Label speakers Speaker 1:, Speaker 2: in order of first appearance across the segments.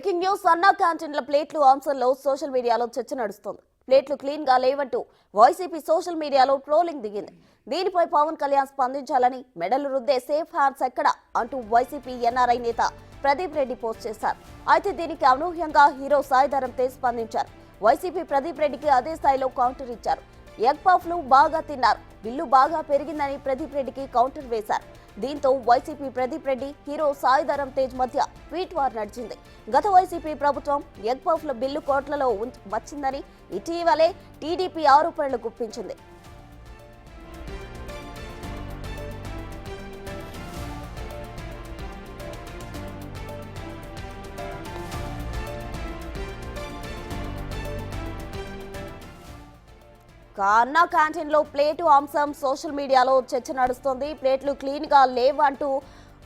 Speaker 1: Breaking news అన్నా క్యాంటీన్ల ప్లేట్లు అంశంలో సోషల్ మీడియాలో చర్చ నడుస్తోంది. ప్లేట్లు క్లీన్ గా లేవంటూ వైసీపీ సోషల్ మీడియాలో ట్రోలింగ్ దిగింది. దీనిపై పవన్ కళ్యాణ్ స్పందించాలని, మెడలు రుద్దే సేఫ్ హ్యాండ్స్ ఎక్కడ అంటూ వైసీపీ ఎన్ఆర్ఐ నేత ప్రదీప్ రెడ్డి పోస్ట్ చేశారు. అయితే దీనికి అనూహ్యంగా హీరో సాయి ధరమ్ తేజ్ స్పందించారు. వైసీపీ ప్రదీప్ రెడ్డికి అదే స్థాయిలో కౌంటర్ ఇచ్చారు. ఎగ్ పఫ్లు బాగా తిన్నారు, బిల్లు బాగా పెరిగిందని ప్రదీప్ రెడ్డికి కౌంటర్ వేశారు. దీంతో వైసీపీ ప్రదీప్ రెడ్డి, హీరో సాయి ధరమ్ తేజ్ మధ్య ట్వీట్ వార్ నడిచింది. గత వైసీపీ ప్రభుత్వం ఎగ్ పఫ్ల బిల్లు కోట్లలో వచ్చిందని ఇటీవలే టీడీపీ ఆరోపణలు గుప్పించింది. అన్నా క్యాంటీన్ లో ప్లేటు అంశం సోషల్ మీడియాలో చర్చ నడుస్తోంది. ప్లేట్లు క్లీన్ గా లేవంటూ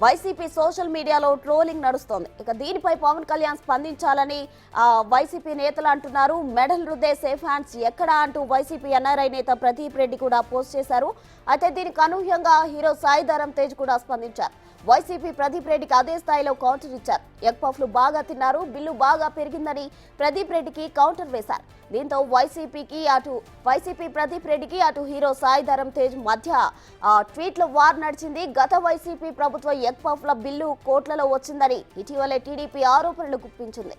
Speaker 1: వైసీపీ సోషల్ మీడియాలో ట్రోలింగ్ నడుస్తోంది. ఇక దీనిపై పవన్ కళ్యాణ్ స్పందించాలని వైసీపీ నేతలు అంటున్నారు. మెడల్ రుద్దే సేఫ్ హ్యాండ్స్ ఎక్కడా అంటూ వైసీపీ ఎన్ఆర్ఐ నేత ప్రదీప్ రెడ్డి కూడా పోస్ట్ చేశారు. అయితే దీనికి అనూహ్యంగా హీరో సాయి ధరమ్ తేజ్ కూడా స్పందించారు. వైసీపీ ప్రదీప్ రెడ్డికి అదే స్థాయిలో కౌంటర్ ఇచ్చారు. ఎగ్ పఫ్లు బాగా తిన్నారు, బిల్లు బాగా పెరిగిందని ప్రదీప్ రెడ్డికి కౌంటర్ వేశారు. దీంతో వైసీపీ ప్రదీప్ రెడ్డికి అటు హీరో సాయి ధరమ్ తేజ్ మధ్య ట్వీట్ల వార్ నడిచింది. గత వైసీపీ ప్రభుత్వం ఎగ్ పఫ్ల బిల్లు కోట్లలో వచ్చిందని ఇటీవలే టీడీపీ ఆరోపణలు గుప్పించింది.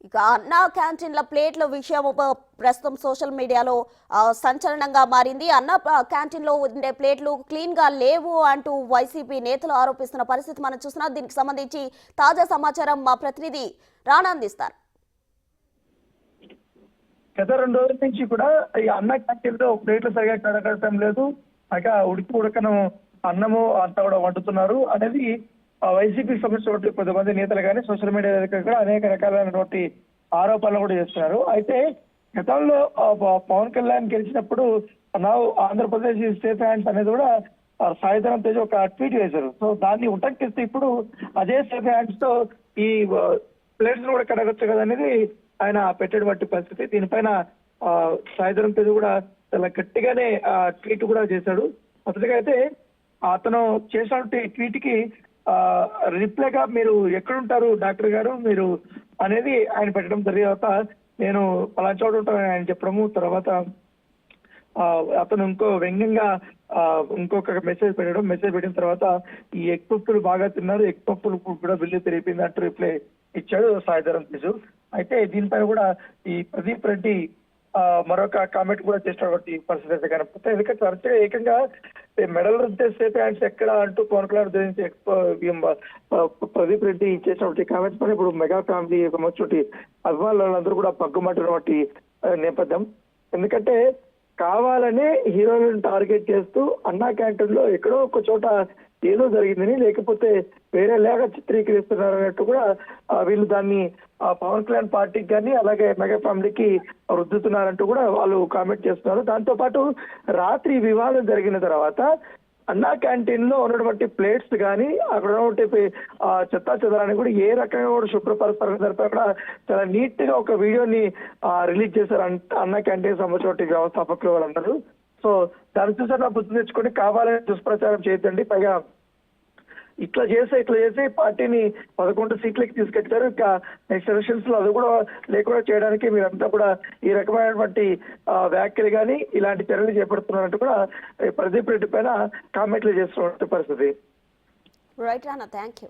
Speaker 1: ఇక అన్నా క్యాంటీన్ల ప్లేట్ల విషయం ప్రస్తుతం సోషల్ మీడియాలో సంచలనంగా మారింది. అన్నా క్యాంటీన్లో ఉండే ప్లేట్లు క్లీన్ గా లేవు అంటూ వైసీపీ నేతలు ఆరోపిస్తున్న పరిస్థితి మనం చూస్తున్నాం. దీనికి సంబంధించి తాజా సమాచారం మా ప్రతినిధి రాణా అందిస్తారు.
Speaker 2: గత 2 రోజుల నుంచి కూడా ఈ అన్నా క్యాంటీన్ లో ప్లేట్లు సరిగా కడగడం లేదు, అక ఉడకను అన్నము అంతా కూడా వండుతున్నారు అనేది వైసీపీ సంబంధించిన కొంతమంది నేతలు కానీ సోషల్ మీడియా కూడా అనేక రకాలైనటువంటి ఆరోపణలు కూడా చేస్తున్నారు. అయితే గతంలో పవన్ కళ్యాణ్ గెలిచినప్పుడు ఆంధ్రప్రదేశ్ స్టేట్ హ్యాండ్స్ అనేది కూడా సాయి ధరమ్ తేజ్ ఒక ట్వీట్ వేశారు. సో దాన్ని ఉటంకిస్తే ఇప్పుడు అదే సేఫ్ హ్యాండ్స్ తో ఈ ప్లేట్స్ కూడా కడగొచ్చు కదా అనేది ఆయన పెట్టేటువంటి పరిస్థితి. దీనిపైన సాయి ధరమ్ తేజ్ కూడా చాలా గట్టిగానే ట్వీట్ కూడా చేశాడు. మొదటిగా అయితే అతను చేసినటువంటి ట్వీట్ కి రిప్లైగా మీరు ఎక్కడుంటారు డాక్టర్ గారు మీరు అనేది ఆయన పెట్టడం తర్వాత నేను పలానా చోట ఉంటానని ఆయన చెప్పడము, తర్వాత అతను వ్యంగ్యంగా ఇంకొక మెసేజ్ పెట్టిన తర్వాత ఈ ఎగ్ పప్పులు బాగా తిన్నారు, ఎగ్ పప్పులు కూడా బిల్లు పెరిగిపోయింది అంటూ రిప్లై ఇచ్చాడు సాయి ధరమ్ తేజ్. అయితే దీనిపైన కూడా ఈ ప్రదీప్ రెడ్డి మరొక కామెంట్ కూడా చేసినటువంటి పరిస్థితి అయితే కనపడుతుంది. ఎందుకంటే తరచుగా ఏకంగా మెడల్ రుద్దే సేఫ్ హ్యాండ్స్ ఎక్కడ అంటూ పవన్ కళ్యాణ్ గురించి ప్రదీప్ రెడ్డి చేసినటువంటి కామెంట్స్ పైన ఇప్పుడు మెగా ఫ్యామిలీ మొదటి అభిమానులందరూ కూడా పగ్గుమట్టినటువంటి నేపథ్యం. ఎందుకంటే కావాలనే హీరోలను టార్గెట్ చేస్తూ అన్నా క్యాంటీన్ లో ఎక్కడో ఒక చోట ఏదో జరిగిందని, లేకపోతే వేరే లేక చిత్రీకరిస్తున్నారు అన్నట్టు కూడా వీళ్ళు దాన్ని పవన్ కళ్యాణ్ పార్టీకి కానీ అలాగే మెగా ఫ్యామిలీకి రుద్దుతున్నారంటూ కూడా వాళ్ళు కామెంట్ చేస్తున్నారు. దాంతో పాటు రాత్రి వివాదం జరిగిన తర్వాత అన్నా క్యాంటీన్ లో ఉన్నటువంటి ప్లేట్స్ కానీ అక్కడ ఉన్నటువంటి చెత్తా చెదారాన్ని కూడా ఏ రకంగా కూడా శుభ్రపరుస్తారని సరిపడా కూడా చాలా నీట్ గా ఒక వీడియోని రిలీజ్ చేశారు అన్నా క్యాంటీన్ సంబంధించిన వ్యవస్థాపకులు వాళ్ళందరూ. సో దాన్ని చూసారు గుర్తు తెచ్చుకొని కావాలని దుష్ప్రచారం చేయొద్దండి, పైగా ఇట్లా చేసి పార్టీని 11 సీట్లకి తీసుకెళ్తారు. ఇంకా నెక్స్ట్ ఎలక్షన్స్ లో అది కూడా లేకుండా చేయడానికి మీరంతా కూడా ఈ రకమైనటువంటి వ్యాఖ్యలు కానీ ఇలాంటి చర్యలు చేపడుతున్నారంటూ కూడా ప్రదీప్ రెడ్డి పైన కామెంట్లు చేస్తున్న పరిస్థితి.
Speaker 1: Right Rana, thank you.